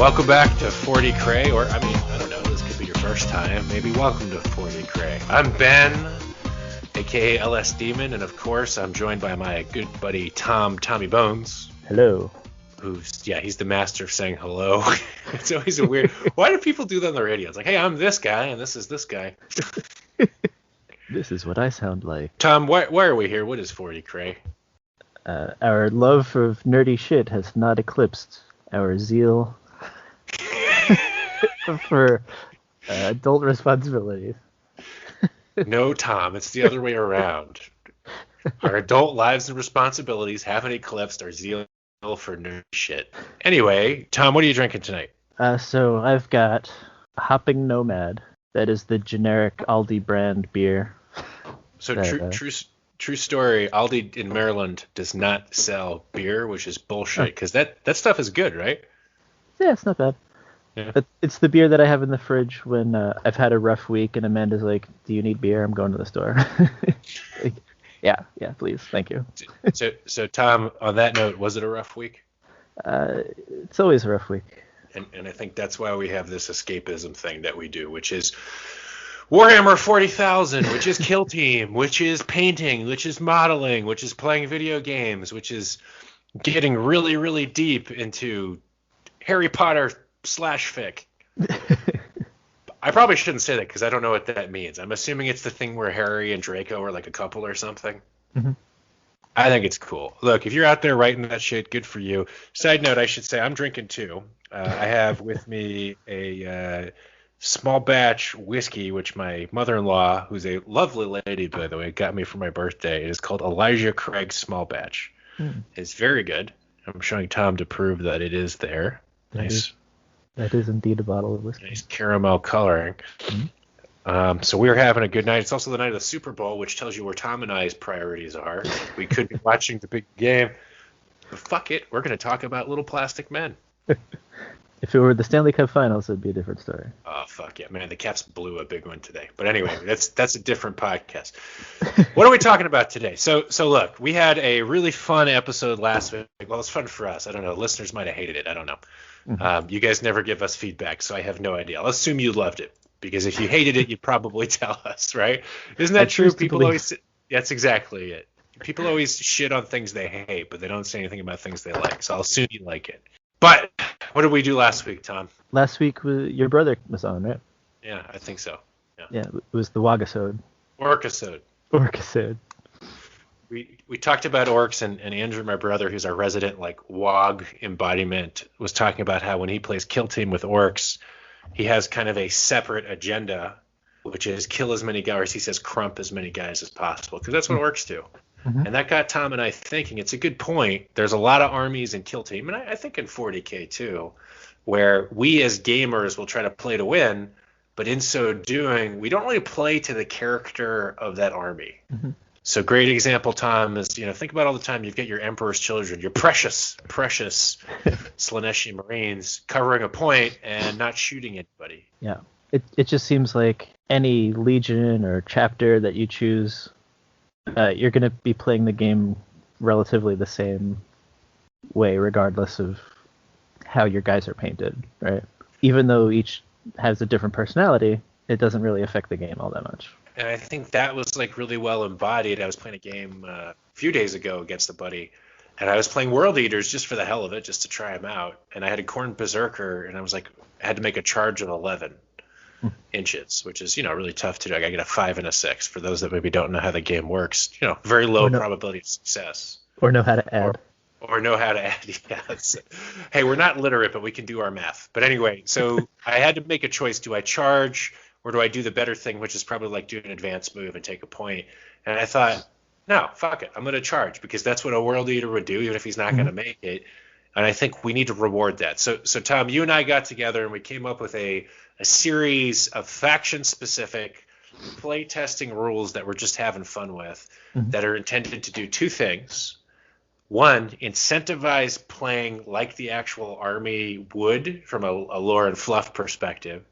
Welcome back to 40 Cray, or I don't know, this could be your first time. Maybe welcome to 40 Cray. I'm Ben, aka LS Demon, and of course I'm joined by my good buddy Tommy Bones. Hello. He's the master of saying hello. It's always a weird. Why do people do that on the radio? It's like, hey, I'm this guy, and this is this guy. This is what I sound like. Tom, why are we here? What is 40 Cray? Our love of nerdy shit has not eclipsed our zeal for adult responsibilities. No, Tom, it's the other way around. Our adult lives and responsibilities haven't eclipsed our zeal for nerd shit. Anyway, Tom, what are you drinking tonight? So I've got Hopping Nomad. That is the generic Aldi brand beer. So true story. Aldi in Maryland does not sell beer, which is bullshit. Because that stuff is good, right? Yeah, it's not bad. Yeah. It's the beer that I have in the fridge when I've had a rough week and Amanda's like, "Do you need beer? I'm going to the store." Like, yeah, please, thank you. So Tom, on that note, was it a rough week? It's always a rough week. And I think that's why we have this escapism thing that we do, which is Warhammer 40,000, which is Kill Team, which is painting, which is modeling, which is playing video games, which is getting really, really deep into Harry Potter / fic. I probably shouldn't say that because I don't know what that means. I'm assuming it's the thing where Harry and Draco are like a couple or something. Mm-hmm. I think it's cool. Look, if you're out there writing that shit, good for you. Side note, I should say I'm drinking too. I have with me a small batch whiskey, which my mother-in-law, who's a lovely lady, by the way, got me for my birthday. It is called Elijah Craig Small Batch. It's very good. I'm showing Tom to prove that it is there. That is indeed a bottle of whiskey. Nice caramel coloring. Mm-hmm. So we're having a good night. It's also the night of the Super Bowl, which tells you where Tom and I's priorities are. We could be watching the big game, but fuck it, we're going to talk about little plastic men. If it were the Stanley Cup Finals, it'd be a different story. Oh fuck yeah, man! The Caps blew a big one today. But anyway, that's a different podcast. What are we talking about today? So look, we had a really fun episode last week. Well, it's fun for us. I don't know. Listeners might have hated it. I don't know. Mm-hmm. You guys never give us feedback, so I have no idea. I'll assume you loved it because if you hated it, you'd probably tell us, right? Isn't that true? People always. That's exactly it. People always shit on things they hate, but they don't say anything about things they like. So I'll assume you like it. But what did we do last week, Tom? Last week, your brother was on, right? Yeah, I think so. Yeah, it was the Wagasode. Orkisode. We talked about orcs, and Andrew, my brother, who's our resident WOG embodiment, was talking about how when he plays Kill Team with orcs, he has kind of a separate agenda, which is kill as many guys, he says crump as many guys as possible, because that's what orcs do. Mm-hmm. And that got Tom and I thinking. It's a good point. There's a lot of armies in Kill Team, and I think in 40K too, where we as gamers will try to play to win, but in so doing, we don't really play to the character of that army. Mm-hmm. So great example, Tom, is, think about all the time you've got your Emperor's Children, your precious Slaaneshi Marines covering a point and not shooting anybody. Yeah, it just seems like any legion or chapter that you choose, you're going to be playing the game relatively the same way, regardless of how your guys are painted, right? Even though each has a different personality, it doesn't really affect the game all that much. And I think that was really well embodied. I was playing a game a few days ago against a buddy, and I was playing World Eaters just for the hell of it, just to try them out. And I had a Khorne Berserker, and I was I had to make a charge of 11 inches, which is, really tough to do. I get a 5 and a 6. For those that maybe don't know how the game works, very low probability of success. Or know how to add. Or know how to add, yes. Hey, we're not literate, but we can do our math. But anyway, so I had to make a choice. Do I charge, or do I do the better thing, which is probably do an advanced move and take a point? And I thought, no, fuck it. I'm going to charge, because that's what a World Eater would do, even if he's not going to make it. And I think we need to reward that. So Tom, you and I got together, and we came up with a series of faction-specific play testing rules that we're just having fun with, that are intended to do two things. One, incentivize playing like the actual army would from a lore and fluff perspective.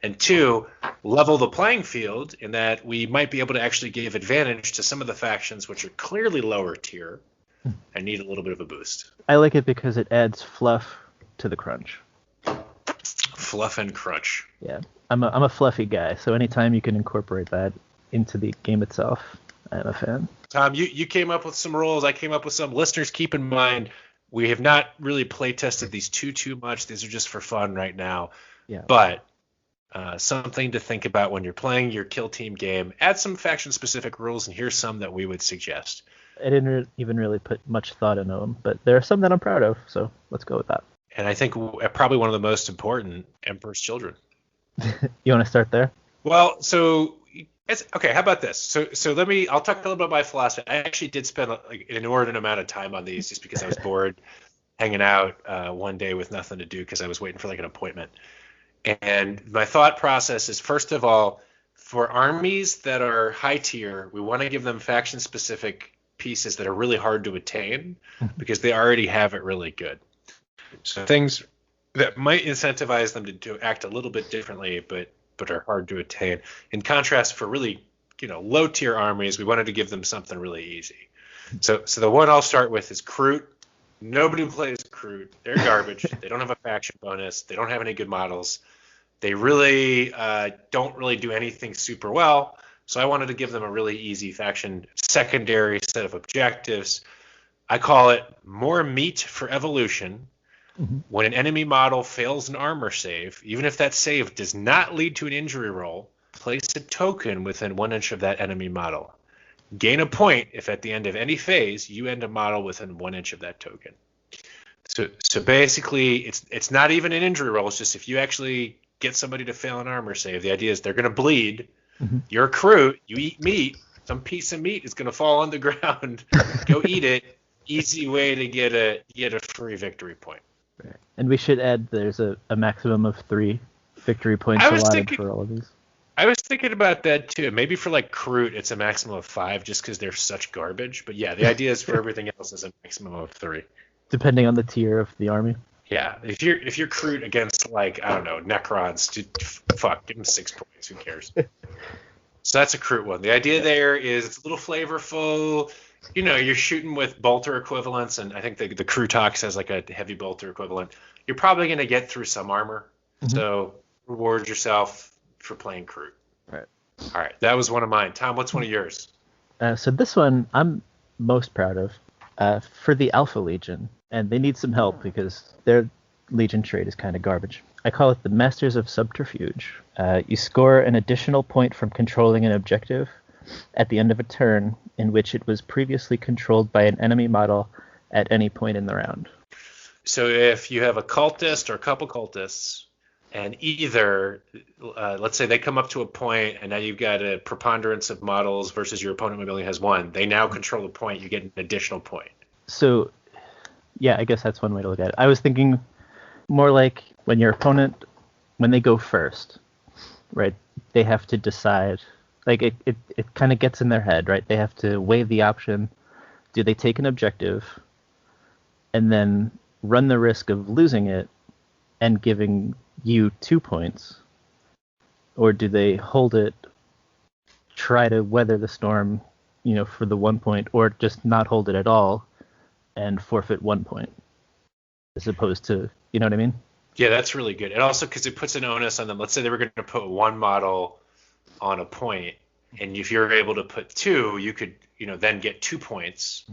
And two, level the playing field in that we might be able to actually give advantage to some of the factions which are clearly lower tier and need a little bit of a boost. I like it because it adds fluff to the crunch. fluff and crunch. Yeah, I'm a fluffy guy, so anytime you can incorporate that into the game itself, I'm a fan. Tom, you came up with some rules. I came up with some. Listeners, keep in mind, we have not really play tested these too much. These are just for fun right now. Yeah. But something to think about when you're playing your kill team game. Add some faction-specific rules, and here's some that we would suggest. I didn't even really put much thought into them, but there are some that I'm proud of, so let's go with that. And I think probably one of the most important, Emperor's Children. You want to start there? Well, so okay. How about this? So I'll talk a little bit about my philosophy. I actually did spend like an inordinate amount of time on these just because I was bored hanging out one day with nothing to do because I was waiting for like an appointment. And my thought process is, first of all, for armies that are high tier, we want to give them faction specific pieces that are really hard to attain because they already have it really good. So things that might incentivize them to act a little bit differently, but are hard to attain. In contrast, for really low tier armies, we wanted to give them something really easy. So the one I'll start with is Kroot. Nobody plays Kroot. They're garbage. They don't have a faction bonus. They don't have any good models. They really don't really do anything super well. So I wanted to give them a really easy faction secondary set of objectives. I call it more meat for evolution. Mm-hmm. When an enemy model fails an armor save, even if that save does not lead to an injury roll, place a token within 1 inch of that enemy model. Gain a point if at the end of any phase you end a model within 1 inch of that token. So basically, it's not even an injury roll. It's just if you actually get somebody to fail an armor save, the idea is they're going to bleed. Mm-hmm. You're a Kroot. You eat meat. Some piece of meat is going to fall on the ground. Go eat it. Easy way to get a free victory point. Right. And we should add there's a maximum of 3 victory points allotted for all of these. I was thinking about that too. Maybe for like Kroot, it's a maximum of 5 just because they're such garbage. But yeah, the idea is for everything else is a maximum of 3. Depending on the tier of the army. Yeah, if you're Kroot against like I don't know Necrons, fuck, give them 6 points. Who cares? So that's a Kroot one. The idea there is it's a little flavorful. You're shooting with bolter equivalents, and I think the Krootox has like a heavy bolter equivalent. You're probably going to get through some armor, so reward yourself for playing Kroot. Right. All right, that was one of mine. Tom, what's one of yours? So this one I'm most proud of for the Alpha Legion, and they need some help because their Legion trait is kind of garbage. I call it the Masters of Subterfuge. You score an additional point from controlling an objective at the end of a turn in which it was previously controlled by an enemy model at any point in the round. So if you have a cultist or a couple cultists, and either, let's say they come up to a point, and now you've got a preponderance of models versus your opponent maybe only has 1, they now control a point, you get an additional point. So, yeah, I guess that's one way to look at it. I was thinking more like when your opponent, when they go first, right, they have to decide. Like, it kind of gets in their head, right? They have to weigh the option. Do they take an objective and then run the risk of losing it and giving you 2 points? Or do they hold it, try to weather the storm, for the 1 point, or just not hold it at all and forfeit 1 point? As opposed to, you know what I mean? Yeah, that's really good. And also because it puts an onus on them. Let's say they were going to put 1 model on a point, and if you're able to put 2, you could then get 2 points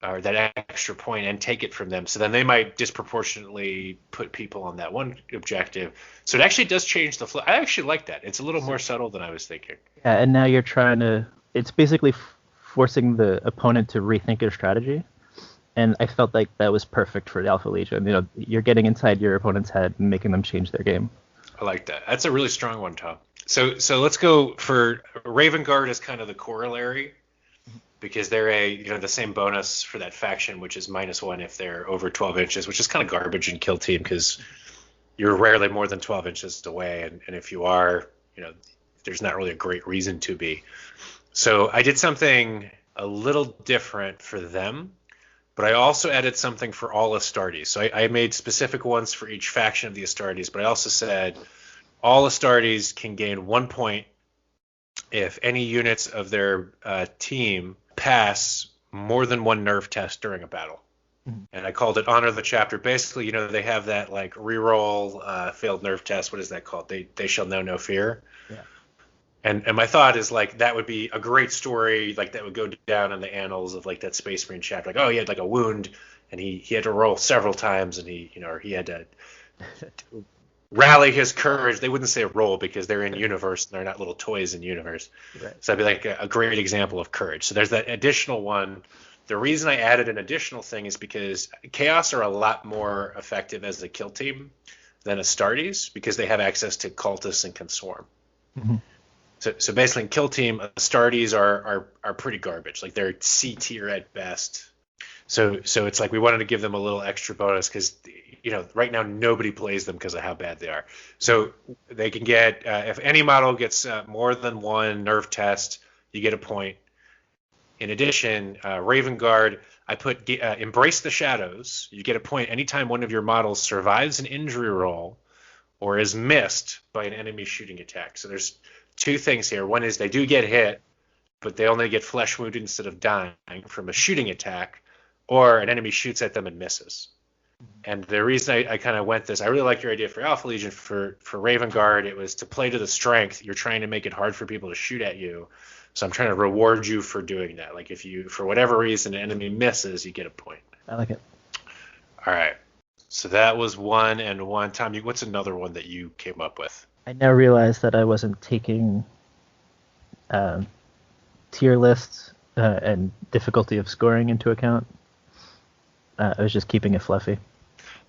or that extra point and take it from them. So then they might disproportionately put people on that one objective. So it actually does change the flow. I actually like that. It's a little more subtle than I was thinking. Yeah, and now you're trying to, it's basically forcing the opponent to rethink their strategy. And I felt like that was perfect for the Alpha Legion. You're getting inside your opponent's head and making them change their game. I like that. That's a really strong one, Tom. So let's go for Raven Guard is kind of the corollary because they're the same bonus for that faction, which is -1 if they're over 12 inches, which is kind of garbage in Kill Team because you're rarely more than 12 inches away, and if you are, there's not really a great reason to be. So I did something a little different for them, but I also added something for all Astartes. So I made specific ones for each faction of the Astartes, but I also said all Astartes can gain 1 point if any units of their team pass more than 1 nerf test during a battle. And I called it Honor the Chapter. Basically, they have that like reroll failed nerve test. What is that called? They shall know no fear. Yeah. And my thought is like that would be a great story, like that would go down in the annals of like that Space Marine chapter. Like, oh, he had like a wound and he had to roll several times and or he had to rally his courage. They wouldn't say roll because they're in universe and they're not little toys in universe. Right. So that'd be like a great example of courage. So there's that additional one. The reason I added an additional thing is because Chaos are a lot more effective as a kill team than Astartes because they have access to cultists and can swarm. Mm-hmm. So basically, in kill team, Astartes are pretty garbage. Like they're C tier at best. So it's like we wanted to give them a little extra bonus because right now nobody plays them because of how bad they are. So they can get if any model gets more than one nerve test, you get a point. In addition, Raven Guard, I put Embrace the Shadows. You get a point anytime one of your models survives an injury roll or is missed by an enemy shooting attack. So there's two things here. One is they do get hit, but they only get flesh wounded instead of dying from a shooting attack, or an enemy shoots at them and misses. And the reason I kind of went this, I really like your idea for Alpha Legion. For Raven Guard, it was to play to the strength. You're trying to make it hard for people to shoot at you. So I'm trying to reward you for doing that. Like if you, for whatever reason, an enemy misses, you get a point. I like it. All right. So that was 1 and 1. Tom, what's another one that you came up with? I now realize that I wasn't taking tier lists and difficulty of scoring into account. I was just keeping it fluffy.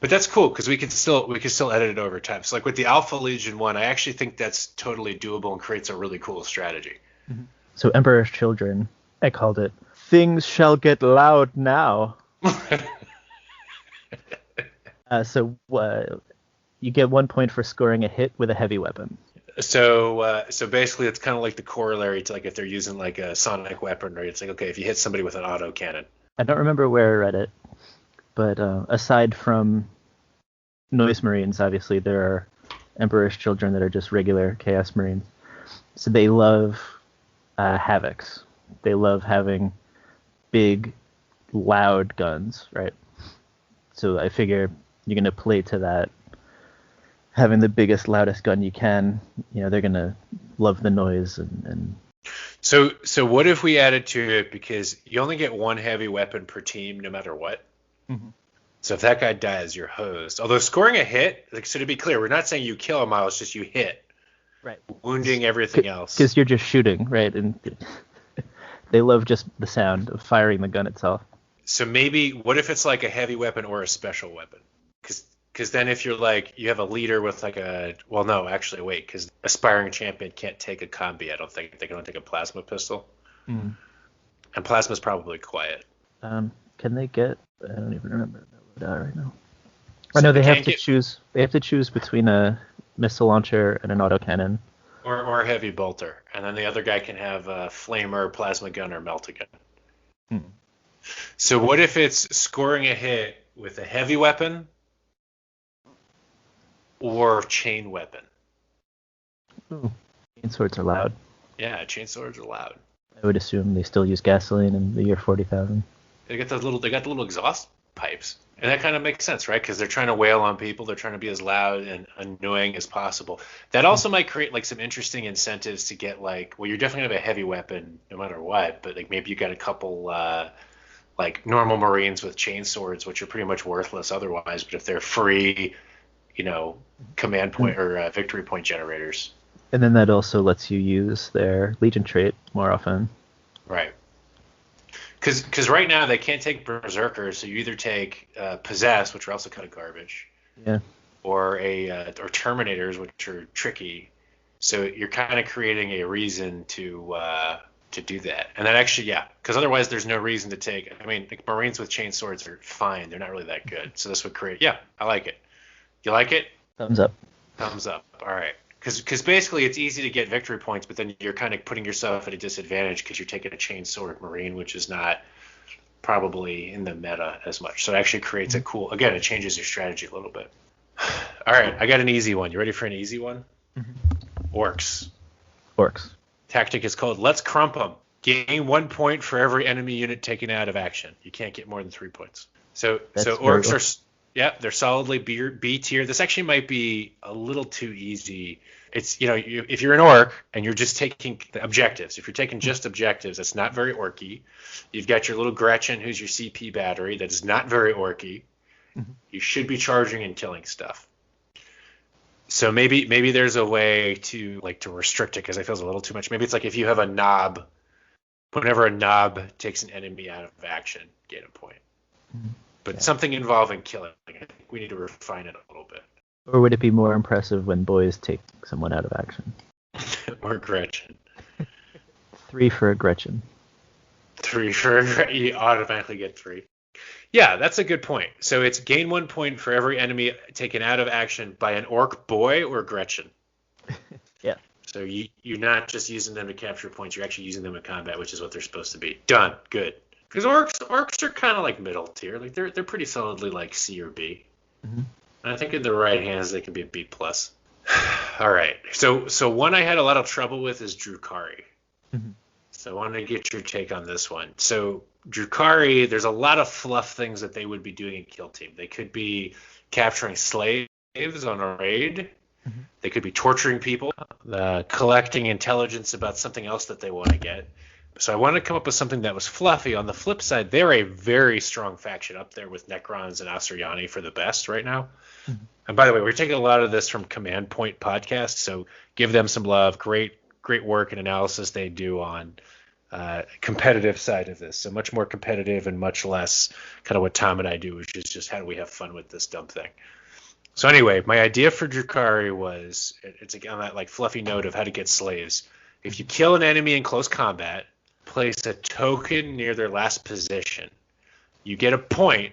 But that's cool because we can still edit it over time. So like with the Alpha Legion one, I actually think that's totally doable and creates a really cool strategy. Mm-hmm. So Emperor's Children, I called it Things Shall Get Loud Now. You get 1 point for scoring a hit with a heavy weapon. So basically it's kind of like the corollary to like if they're using like a sonic weapon, right? It's like, okay, if you hit somebody with an auto cannon. I don't remember where I read it, but aside from Noise Marines, obviously there are Emperor's Children that are just regular Chaos Marines. So they love Havocs. They love having big, loud guns, right? So I figure you're going to play to that. Having the biggest, loudest gun you can, they're going to love the noise. And So what if we added to it, because you only get one heavy weapon per team no matter what? Mm-hmm. So if that guy dies, you're hosed. Although scoring a hit, like, so to be clear, we're not saying you kill a model, it's just you hit. Right. Wounding everything else. Because you're just shooting, right? And they love just the sound of firing the gun itself. So maybe, what if it's like a heavy weapon or a special weapon? Because then if you're like, you have a leader with like because aspiring champion can't take a combi, I don't think. They can only take a plasma pistol. Mm. And plasma's probably quiet. Can they get, I don't even remember that right now. I know they have to choose between a missile launcher and an autocannon. Or a heavy bolter. And then the other guy can have a flamer, plasma gun, or melt-a-gun. Hmm. So what if it's scoring a hit with a heavy weapon or chain weapon? Ooh. Chain swords are loud. Yeah, chain swords are loud. I would assume they still use gasoline in the year 40,000. They got the little exhaust pipes. And that kind of makes sense, right? Because they're trying to wail on people. They're trying to be as loud and annoying as possible. That also might create like some interesting incentives to get like, well, you're definitely going to have a heavy weapon no matter what, but like maybe you got a couple like normal Marines with chain swords, which are pretty much worthless otherwise. But if they're free, command point or victory point generators. And then that also lets you use their Legion trait more often. Right. Because right now they can't take Berserkers, so you either take Possess, which are also kind of garbage, yeah, or or Terminators, which are tricky. So you're kind of creating a reason to do that, and that actually, yeah, because otherwise there's no reason to take. I mean, like Marines with chain swords are fine; they're not really that good. So this would create. Yeah, I like it. You like it? Thumbs up. Thumbs up. All right. Because basically it's easy to get victory points, but then you're kind of putting yourself at a disadvantage because you're taking a chain sword Marine, which is not probably in the meta as much. So it actually creates a cool, again, it changes your strategy a little bit. All right, I got an easy one. You ready for an easy one? Mm-hmm. Orks. Tactic is called Let's Crump 'em. Gain 1 point for every enemy unit taken out of action. You can't get more than 3 points. That's orcs brutal. they're solidly B tier. This actually might be a little too easy. It's if you're an orc and you're just taking the objectives, if you're taking just objectives, that's not very orky. You've got your little Gretchen, who's your CP battery, that is not very orky. Mhm. You should be charging and killing stuff. So maybe there's a way to restrict it because I feel it's a little too much. Maybe it's like if you have a knob, whenever a knob takes an enemy out of action, gain a point. Mhm. But Yeah. something involving killing, I think we need to refine it a little bit. Or would it be more impressive when boys take someone out of action? Or Gretchen. 3 for a Gretchen. 3 for you automatically get 3. Yeah, that's a good point. So it's gain 1 point for every enemy taken out of action by an orc boy or Gretchen. Yeah. So you're not just using them to capture points, you're actually using them in combat, which is what they're supposed to be. Done. Good. Because orcs are kind of like middle tier. Like they're pretty solidly like C or B. Mm-hmm. And I think in the right hands they can be a B plus. All right. So one I had a lot of trouble with is Drukhari. Mm-hmm. So I want to get your take on this one. So Drukhari, there's a lot of fluff things that they would be doing in Kill Team. They could be capturing slaves on a raid. Mm-hmm. They could be torturing people, collecting intelligence about something else that they want to get. So I wanted to come up with something that was fluffy. On the flip side, they're a very strong faction up there with Necrons and Asuryani for the best right now. Mm-hmm. And by the way, we're taking a lot of this from Command Point podcast, so give them some love. Great work and analysis they do on competitive side of this. So much more competitive and much less kind of what Tom and I do, which is just how do we have fun with this dumb thing. So anyway, my idea for Drukhari was, it's on that like fluffy note of how to get slaves. If you kill an enemy in close combat, place a token near their last position. You get a point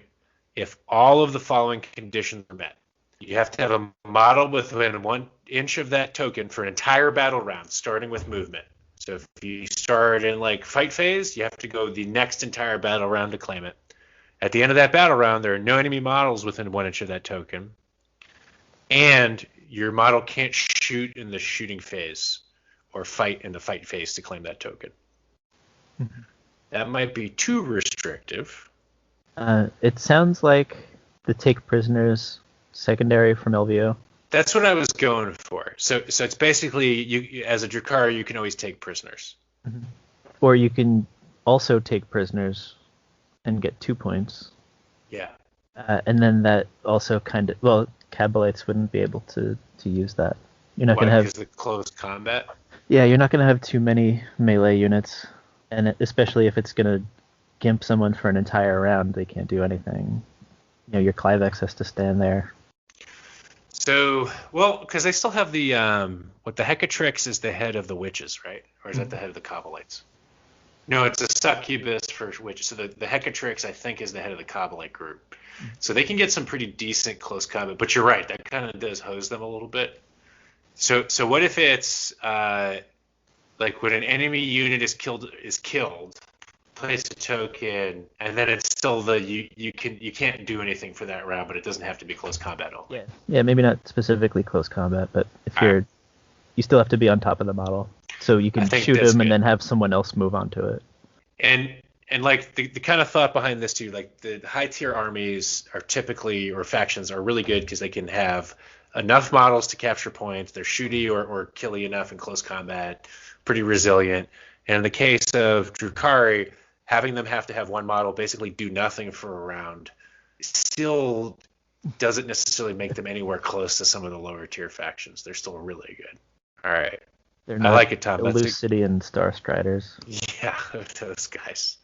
if all of the following conditions are met. You have to have a model within 1 inch of that token for an entire battle round, starting with movement. So if you start in like fight phase, you have to go the next entire battle round to claim it. At the end of that battle round, there are no enemy models within 1 inch of that token. And your model can't shoot in the shooting phase or fight in the fight phase to claim that token. Mm-hmm. That might be too restrictive. It sounds like the take prisoners secondary from LVO. That's what I was going for. So it's basically you as a Drukhari, you can always take prisoners. Mm-hmm. Or you can also take prisoners and get 2 points. Yeah. And then that also kind of, well, Kabalites wouldn't be able to use that. You're not going to have because of the close combat. Yeah, you're not going to have too many melee units, and especially if it's going to gimp someone for an entire round, they can't do anything. Your Clivex has to stand there. So, well, because they still have the what the Hecatrix is the head of the witches, right? Or is that the head of the Kabalites? No, it's a succubus for witches. So the Hecatrix, I think, is the head of the Kabalite group. So they can get some pretty decent close combat. But you're right, that kind of does hose them a little bit. So what if it's like when an enemy unit is killed, place a token, and then it's still you can't do anything for that round, but it doesn't have to be close combat only. Yeah, maybe not specifically close combat, but if you still have to be on top of the model, so you can shoot him and then have someone else move on to it. And like the kind of thought behind this too, like the high tier armies are typically, or factions are really good because they can have enough models to capture points. They're shooty or killy enough in close combat, pretty resilient. And in the case of Drukhari, having them have to have one model basically do nothing for a round still doesn't necessarily make them anywhere close to some of the lower tier factions. They're still really good. All right. They're not I like it, Tom. Lucidian Star Striders. Yeah, those guys.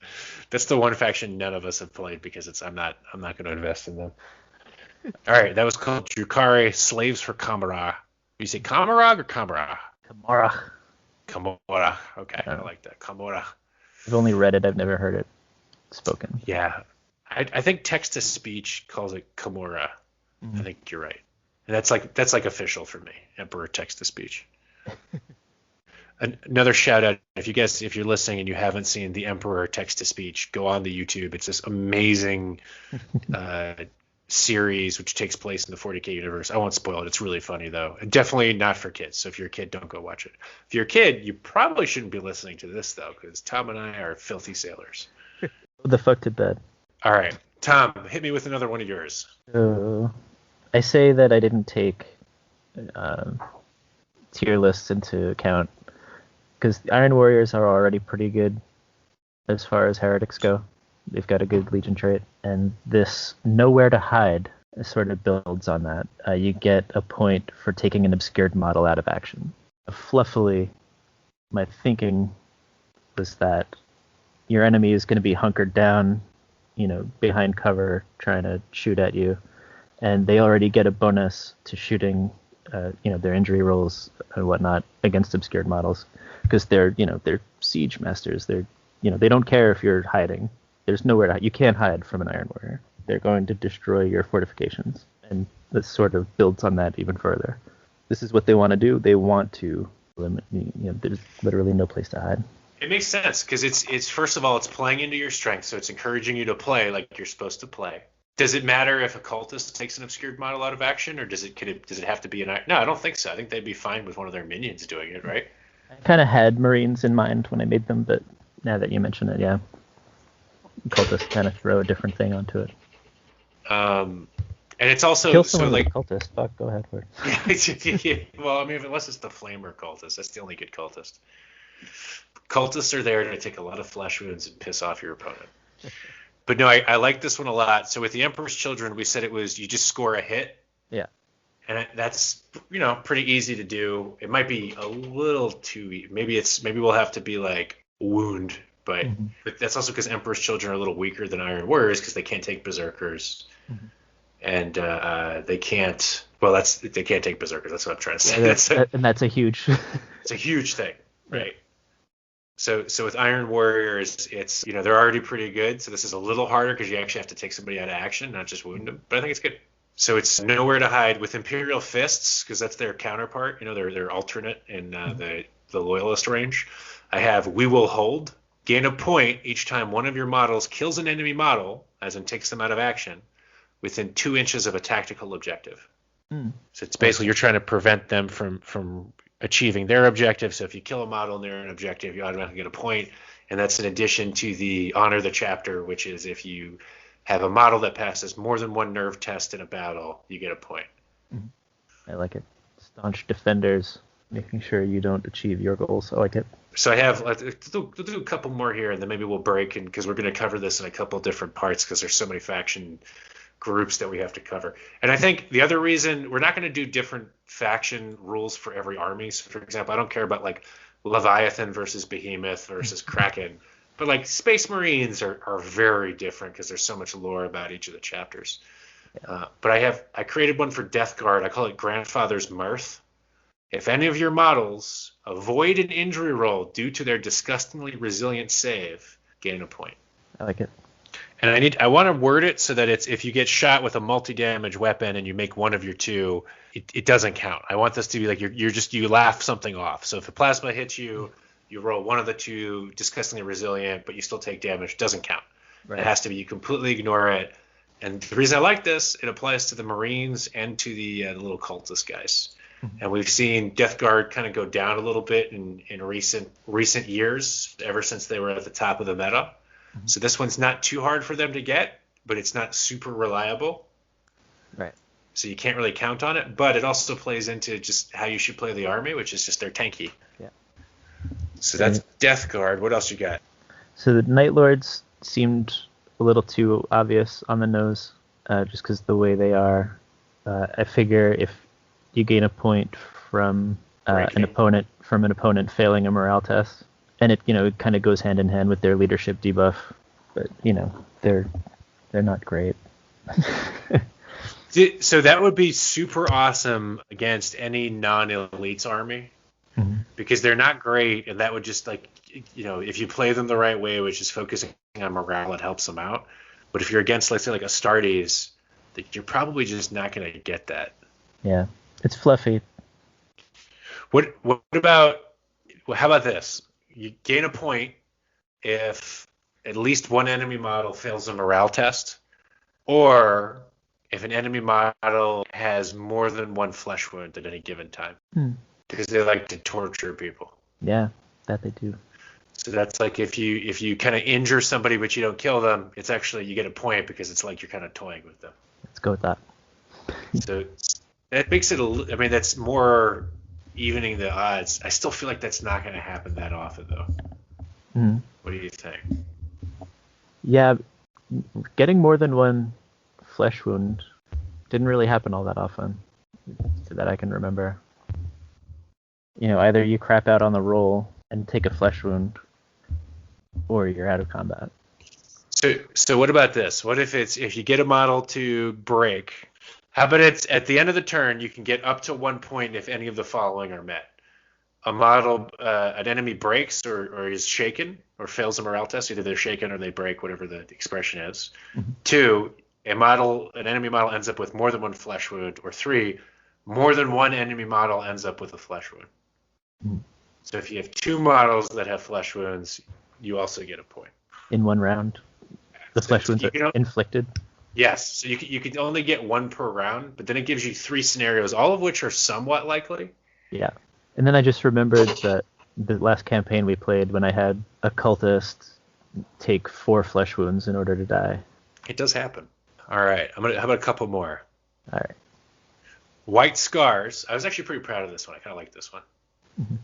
That's the one faction none of us have played because I'm not going to invest in them. All right, that was called Drukhari, Slaves for Kamara. You say Kamarag or Kamara? Kamora. Okay, I like that. Kamora. I've only read it. I've never heard it spoken. Yeah, I think text to speech calls it Kamora. Mm-hmm. I think you're right. And that's like official for me. Emperor text to speech. Another shout out, if you're listening and you haven't seen the Emperor text to speech, go on the YouTube. It's this amazing series which takes place in the 40K universe. I won't spoil it. It's really funny though. And definitely not for kids. So if you're a kid, don't go watch it. If you're a kid, you probably shouldn't be listening to this though, because Tom and I are filthy sailors. What the fuck to bed? All right. Tom, hit me with another one of yours. So I say that I didn't take tier lists into account because the Iron Warriors are already pretty good as far as heretics go. They've got a good Legion trait, and this Nowhere to Hide sort of builds on that. You get a point for taking an obscured model out of action. Fluffily, my thinking was that your enemy is going to be hunkered down, behind cover, trying to shoot at you, and they already get a bonus to shooting, their injury rolls and whatnot against obscured models because they're siege masters. They don't care if you're hiding. There's nowhere to hide. You can't hide from an Iron Warrior. They're going to destroy your fortifications, and this sort of builds on that even further. This is what they want to do. They want to limit. There's literally no place to hide. It makes sense because it's first of all, it's playing into your strength, so it's encouraging you to play like you're supposed to play. Does it matter if a cultist takes an obscured model out of action, or does it have to be an? No, I don't think so. I think they'd be fine with one of their minions doing it, right? I kind of had Marines in mind when I made them, but now that you mention it, yeah, cultists kind of throw a different thing onto it. And it's also Kill someone so with like a cultist. Fuck, go ahead for it. Well, I mean, unless it's the flamer cultist, that's the only good cultist. Cultists are there to take a lot of flesh wounds and piss off your opponent. But no, I like this one a lot. So with the Emperor's Children, we said it was you just score a hit. Yeah. And that's pretty easy to do. It might be a little too maybe we'll have to be like wound, but that's also because Emperor's Children are a little weaker than Iron Warriors because they can't take berserkers, and they can't. Well, they can't take berserkers. That's what I'm trying to say. Yeah, and that's a huge. It's a huge thing, right? So with Iron Warriors, it's they're already pretty good. So this is a little harder because you actually have to take somebody out of action, not just wound them. But I think it's good. So it's Nowhere to Hide with Imperial Fists because that's their counterpart. Their alternate in the Loyalist range. I have We Will Hold. Gain a point each time one of your models kills an enemy model, as in takes them out of action, within 2 inches of a tactical objective. So it's basically you're trying to prevent them from achieving their objective. So if you kill a model near an objective, you automatically get a point. And that's in addition to the Honor the Chapter, which is if you have a model that passes more than one nerve test in a battle, you get a point. I like it. Staunch defenders, making sure you don't achieve your goals. I like it. So I have, we'll do a couple more here, and then maybe we'll break, because we're going to cover this in a couple different parts because there's so many faction groups that we have to cover. And I think the other reason we're not going to do different faction rules for every army. So for example, I don't care about like Leviathan versus Behemoth versus Kraken, but like Space Marines are very different because there's so much lore about each of the chapters. But I created one for Death Guard. I call it Grandfather's Mirth. If any of your models avoid an injury roll due to their disgustingly resilient save, gain a point. I like it. And I want to word it so that it's if you get shot with a multi-damage weapon and you make one of your two, it doesn't count. I want this to be like you laugh something off. So if a plasma hits you, you roll one of the two, disgustingly resilient, but you still take damage, doesn't count. Right. It has to be you completely ignore it. And the reason I like this, it applies to the Marines and to the little cultist guys. And we've seen Death Guard kind of go down a little bit in recent years, ever since they were at the top of the meta. So this one's not too hard for them to get, but it's not super reliable. Right. So you can't really count on it, but it also plays into just how you should play the army, which is just they're tanky. Yeah. So that's Death Guard. What else you got? So the Night Lords seemed a little too obvious on the nose, just because the way they are. I figure if you gain a point from an opponent failing a morale test, and it kind of goes hand in hand with their leadership debuff, but they're not great. So that would be super awesome against any non-elites army, because they're not great, and that would just if you play them the right way, which is focusing on morale, it helps them out. But if you're against, let's say, like Astartes, you're probably just not going to get that. Yeah, it's fluffy. What about? Well, how about this? You gain a point if at least one enemy model fails a morale test, or if an enemy model has more than one flesh wound at any given time, because they like to torture people. Yeah, that they do. So that's like if you kind of injure somebody but you don't kill them, it's actually you get a point because it's like you're kind of toying with them. Let's go with that. So that makes it I mean, that's more evening the odds. I still feel like that's not going to happen that often, though. Mm-hmm. What do you think? Yeah, getting more than one flesh wound didn't really happen all that often, that I can remember. Either you crap out on the roll and take a flesh wound, or you're out of combat. So what about this? What if you get a model to break? How about it's at the end of the turn, you can get up to 1 point if any of the following are met. An enemy breaks or is shaken or fails a morale test. Either they're shaken or they break, whatever the expression is. Mm-hmm. 2, an enemy model ends up with more than one flesh wound. Or 3, more than one enemy model ends up with a flesh wound. Mm-hmm. So if you have 2 models that have flesh wounds, you also get a point. In one round? The flesh wounds are inflicted? Yes. So you can only get 1 per round, but then it gives you 3 scenarios, all of which are somewhat likely. Yeah. And then I just remembered that the last campaign we played when I had a cultist take 4 flesh wounds in order to die. It does happen. All right. How about a couple more? All right. White Scars. I was actually pretty proud of this one. I kind of like this one. Mm-hmm.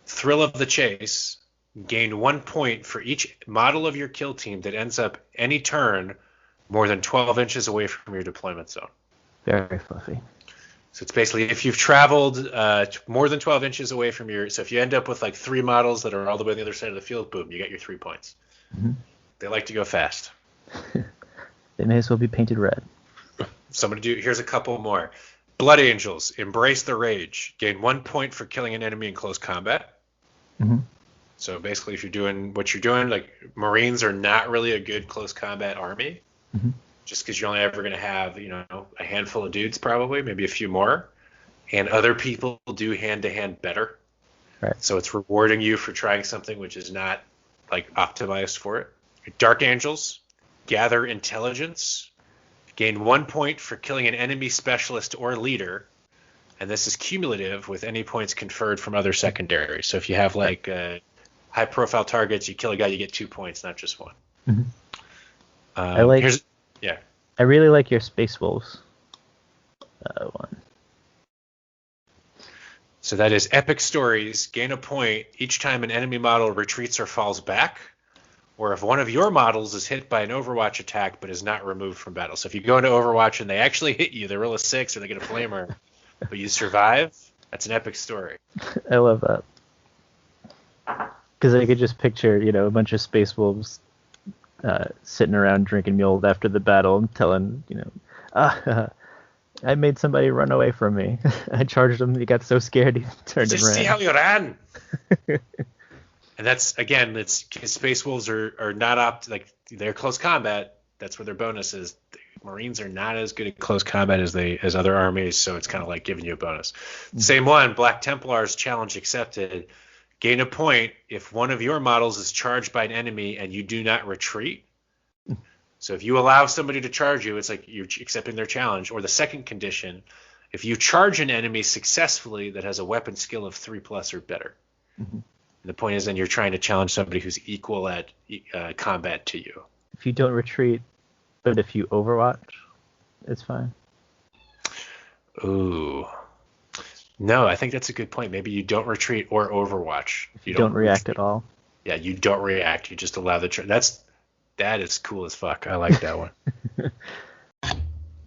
Thrill of the Chase. Gain 1 point for each model of your kill team that ends up any turn more than 12 inches away from your deployment zone. Very fluffy. So it's basically if you've traveled more than 12 inches away from so if you end up with like 3 models that are all the way on the other side of the field, boom, you get your 3 points. Mm-hmm. They like to go fast. They may as well be painted red. Here's a couple more. Blood Angels, Embrace the Rage. Gain 1 point for killing an enemy in close combat. Mm-hmm. So basically, if you're doing what you're doing, like Marines are not really a good close combat army, mm-hmm. just because you're only ever going to have, a handful of dudes probably, maybe a few more, and other people do hand-to-hand better. Right. So it's rewarding you for trying something which is not like optimized for it. Dark Angels, Gather Intelligence. Gain 1 point for killing an enemy specialist or leader, and this is cumulative with any points conferred from other secondaries. So if you have like high-profile targets, you kill a guy, you get 2 points, not just 1. Mm-hmm. I really like your Space Wolves one. So that is Epic Stories. Gain a point each time an enemy model retreats or falls back, or if one of your models is hit by an Overwatch attack but is not removed from battle. So if you go into Overwatch and they actually hit you, they roll a 6 or they get a flamer, but you survive, that's an epic story. I love that. Because I could just picture, a bunch of Space Wolves sitting around drinking mule after the battle and telling, I made somebody run away from me. I charged him. He got so scared he turned and ran. See how you ran. And that's, again, Space Wolves are not they're close combat. That's where their bonus is. Marines are not as good at close combat as other armies, so it's kind of like giving you a bonus. Mm-hmm. Same one, Black Templars, challenge accepted. Gain a point if one of your models is charged by an enemy and you do not retreat. So if you allow somebody to charge you, it's like you're accepting their challenge. Or the second condition, if you charge an enemy successfully that has a weapon skill of 3+ or better. Mm-hmm. The point is then you're trying to challenge somebody who's equal at combat to you. If you don't retreat, but if you Overwatch, it's fine. Ooh. No, I think that's a good point. Maybe you don't retreat or Overwatch. You don't react at all. Yeah, you don't react. You just allow the that is cool as fuck. I like that one.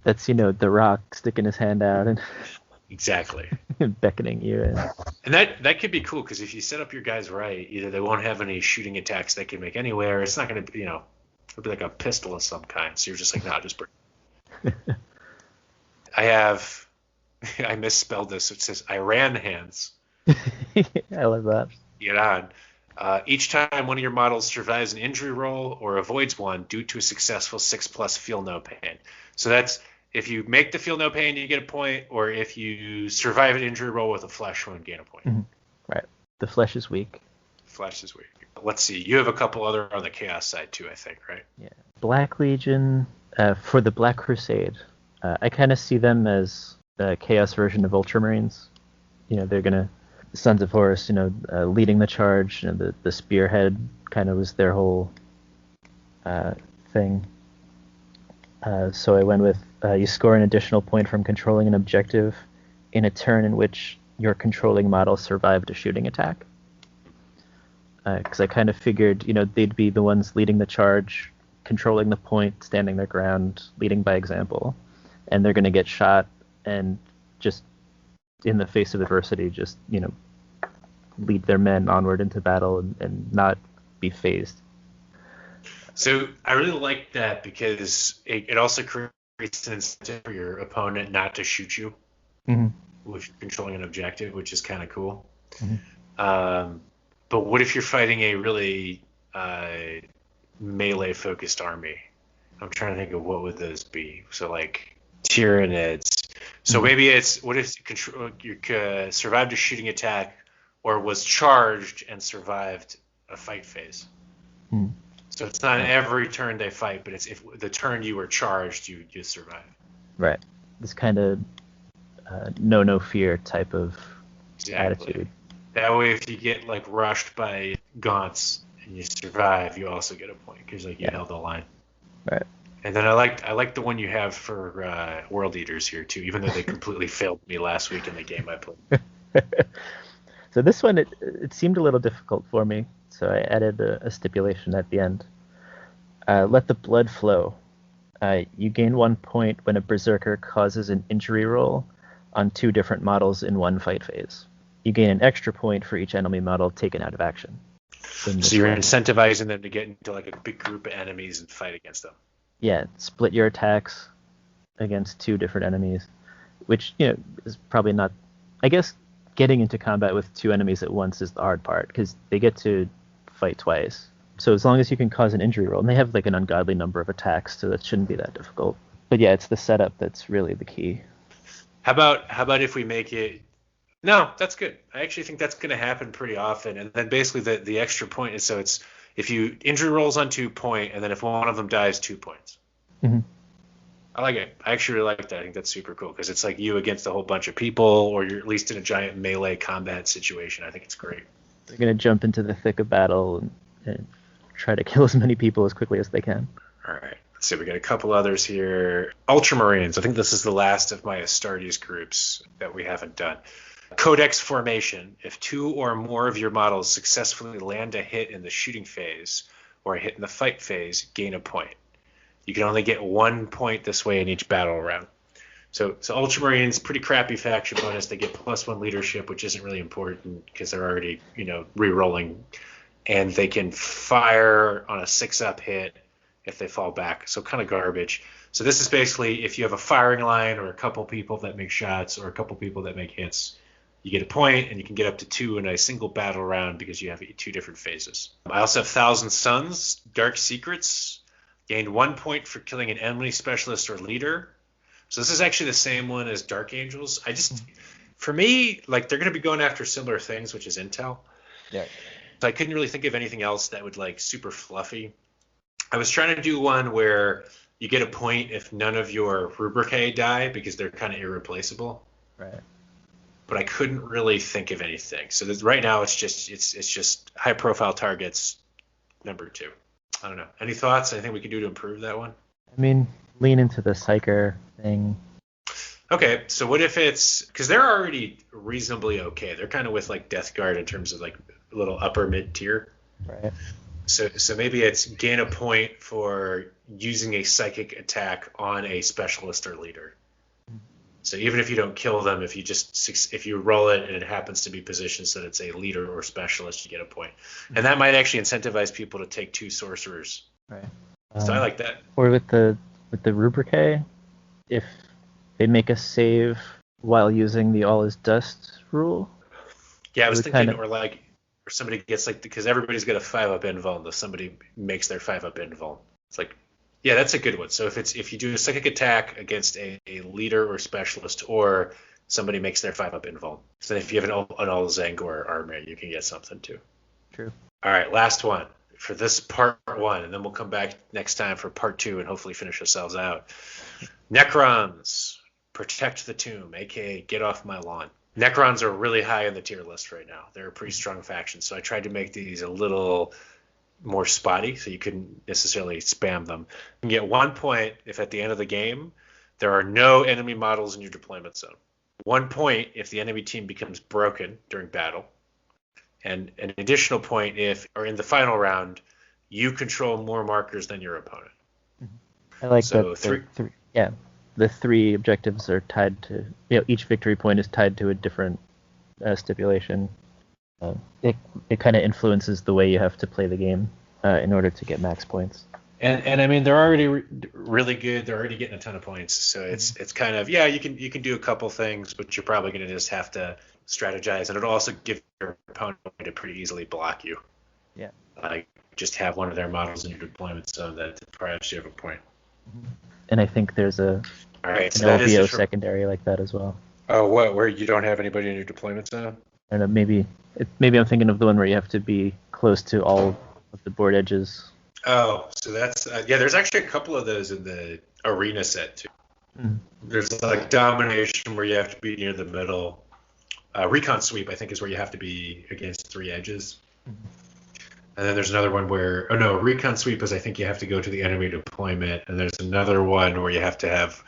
That's The Rock sticking his hand out and exactly beckoning you in. And that could be cool because if you set up your guys right, either they won't have any shooting attacks they can make anywhere. It's not going to be it'll be like a pistol of some kind. So you're just like, nah, just bring. I misspelled this. It says Iran hands. I love that. Get on. Each time one of your models survives an injury roll or avoids one due to a successful 6+ feel no pain. So that's if you make the feel no pain, you get a point, or if you survive an injury roll with a flesh wound, gain a point. Mm-hmm. Right. The flesh is weak. Flesh is weak. Let's see. You have a couple other on the chaos side too, I think, right? Yeah. Black Legion for the Black Crusade. I kind of see them as the chaos version of Ultramarines. They're gonna Sons of Horus, leading the charge, the spearhead kind of was their whole thing. So I went with you score an additional point from controlling an objective in a turn in which your controlling model survived a shooting attack. Because I kind of figured, they'd be the ones leading the charge, controlling the point, standing their ground, leading by example, and they're going to get shot and just in the face of adversity, just lead their men onward into battle and not be phased. So I really like that because it also creates an incentive for your opponent not to shoot you with controlling an objective, which is kind of cool. But what if you're fighting a really melee-focused army? I'm trying to think of what would those be. So like Tyranids. So maybe it's what if you survived a shooting attack or was charged and survived a fight phase. So it's not every turn they fight, but it's if the turn you were charged, you survive. Right. This kind of no fear type of attitude. That way, if you get like rushed by gaunts and you survive, you also get a point because you held the line. Right. And then I like the one you have for World Eaters here too, even though they completely failed me last week in the game I played. So this one, it seemed a little difficult for me, so I added a stipulation at the end. Let the blood flow. You gain 1 point when a berserker causes an injury roll on 2 different models in one fight phase. You gain an extra point for each enemy model taken out of action. So you're incentivizing them to get into like a big group of enemies and fight against them. Yeah, split your attacks against 2 different enemies, which is probably not. I guess getting into combat with 2 enemies at once is the hard part because they get to fight twice. So as long as you can cause an injury roll, and they have like an ungodly number of attacks, so that shouldn't be that difficult. But yeah, it's the setup that's really the key. How about if we make it? No, that's good. I actually think that's going to happen pretty often. And then basically the extra point is so it's if you injury rolls on 2 point, and then if one of them dies, 2 points. I like it. I actually really like that. I think that's super cool because it's like you against a whole bunch of people, or you're at least in a giant melee combat situation. I think it's great. They're going to jump into the thick of battle and try to kill as many people as quickly as they can. All right. Let's see. We got a couple others here. Ultramarines. I think this is the last of my Astartes groups that we haven't done. Codex formation. If 2 or more of your models successfully land a hit in the shooting phase or a hit in the fight phase, gain a point. You can only get 1 point this way in each battle round. So Ultramarines, pretty crappy faction bonus. They get +1 leadership, which isn't really important because they're already, re-rolling. And they can fire on a 6-up hit if they fall back. So kind of garbage. So this is basically if you have a firing line or a couple people that make shots or a couple people that make hits, you get a point, and you can get up to 2 in a single battle round because you have 2 different phases. I also have Thousand Suns, Dark Secrets. Gained 1 point for killing an enemy specialist or leader. So this is actually the same one as Dark Angels. For me, like they're going to be going after similar things, which is intel. Yeah. So I couldn't really think of anything else that would like super fluffy. I was trying to do one where you get a point if none of your Rubricae die because they're kind of irreplaceable. Right. But I couldn't really think of anything. So right now it's just high profile targets. Number 2. I don't know. Any thoughts? Anything we can do to improve that one? I mean, lean into the Psyker thing. Okay, so what if it's because they're already reasonably okay. They're kind of with like Death Guard in terms of like a little upper mid tier. Right. So maybe it's gain a point for using a psychic attack on a specialist or leader. So even if you don't kill them, if you roll it and it happens to be positioned so that it's a leader or specialist, you get a point. And that might actually incentivize people to take 2 sorcerers. Right. So I like that. Or with the Rubricae, if they make a save while using the All is Dust rule. Yeah, I was thinking, or somebody gets because everybody's got a 5-up invuln, if somebody makes their 5-up invuln. It's like, yeah, that's a good one. So if you do a psychic attack against a leader or specialist, or somebody makes their 5-up invuln. So if you have an all Zangor armor, you can get something too. True. All right, last one for this part 1, and then we'll come back next time for part 2 and hopefully finish ourselves out. Necrons, protect the tomb, aka get off my lawn. Necrons are really high on the tier list right now. They're a pretty strong faction, so I tried to make these a little more spotty, so you couldn't necessarily spam them. You can get 1 point if at the end of the game there are no enemy models in your deployment zone. 1 point if the enemy team becomes broken during battle, and an additional point if, or in the final round, you control more markers than your opponent. I like So that. The 3 objectives are tied to, each victory point is tied to a different stipulation. It kind of influences the way you have to play the game in order to get max points. And I mean, they're already really good. They're already getting a ton of points. So it's kind of, you can do a couple things, but you're probably going to just have to strategize. And it'll also give your opponent to pretty easily block you. Yeah. Like, just have one of their models in your deployment zone that deprives you of a point. And I think there's an LVO secondary like that as well. Oh, what? Where you don't have anybody in your deployment zone? I don't know, maybe I'm thinking of the one where you have to be close to all of the board edges. Oh, so that's there's actually a couple of those in the arena set too. Mm. There's like domination where you have to be near the middle. Recon sweep, I think, is where you have to be against 3 edges. Mm-hmm. And then there's another one where, recon sweep is I think you have to go to the enemy deployment, and there's another one where you have to have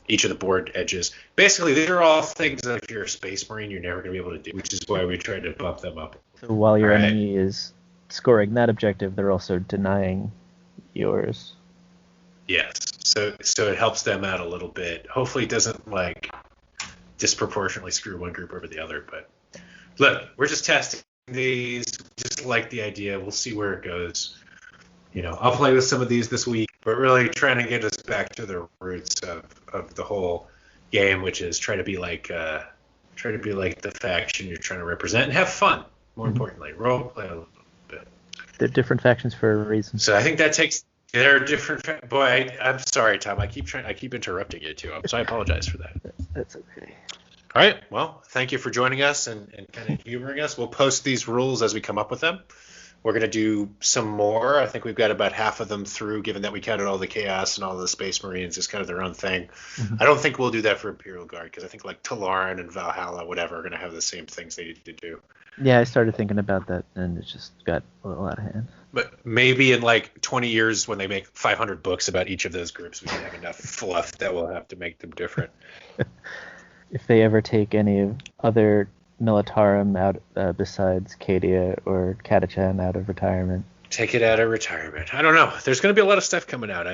each of the board edges. Basically, these are all things that if you're a Space Marine, you're never going to be able to do, which is why we tried to bump them up. So while your enemy is scoring that objective, they're also denying yours. Yes. So it helps them out a little bit. Hopefully it doesn't, disproportionately screw one group over the other. But look, we're just testing these. Just like the idea. We'll see where it goes. I'll play with some of these this week, but really trying to get us back to the roots of the whole game, which is try to be like the faction you're trying to represent and have fun. More importantly, role play a little bit. They're different factions for a reason. So I think that takes. They're different. Boy, I'm sorry, Tom. I keep interrupting you too. So I apologize for that. That's okay. All right. Well, thank you for joining us and kind of humoring us. We'll post these rules as we come up with them. We're going to do some more. I think we've got about half of them through, given that we counted all the Chaos and all the Space Marines as kind of their own thing. Mm-hmm. I don't think we'll do that for Imperial Guard, because I think Talaran and Valhalla, whatever, are going to have the same things they need to do. Yeah, I started thinking about that, and it just got a little out of hand. But maybe in 20 years, when they make 500 books about each of those groups, we can have enough fluff that we'll have to make them different. If they ever take any other Militarum out besides Cadia or Catachan out of retirement. Take it out of retirement. I don't know. There's going to be a lot of stuff coming out.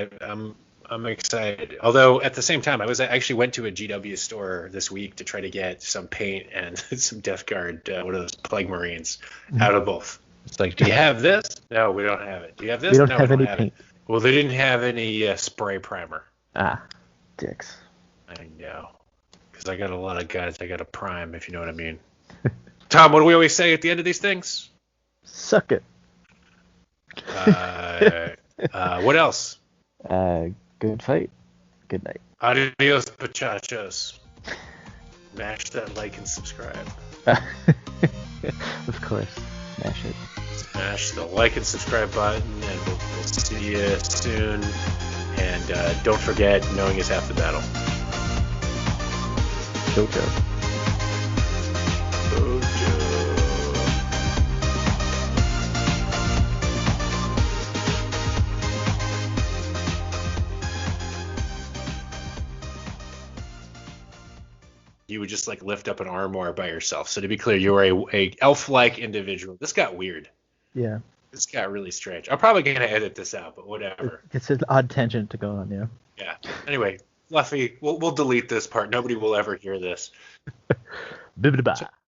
I'm excited. Although at the same time, I actually went to a GW store this week to try to get some paint and some Death Guard, one of those Plague Marines, out of both. It's like, do you have this? No, we don't have it. Do you have this? We don't have any paint. Well, they didn't have any spray primer. Ah, dicks. I know. Because I got a lot of guys I got to prime, if you know what I mean. Tom, what do we always say at the end of these things? Suck it. What else? Good fight. Good night. Adios, muchachos. Mash that like and subscribe. Of course. Smash it. Smash the like and subscribe button, and we'll see you soon. And don't forget, knowing is half the battle. Jojo. You would just lift up an armoire by yourself. So to be clear, you were a elf-like individual. This got weird. Yeah. This got really strange. I'm probably gonna edit this out, but whatever. It's an odd tangent to go on, yeah. Yeah. Anyway, Fluffy, we'll delete this part. Nobody will ever hear this. Bibbidi-bye.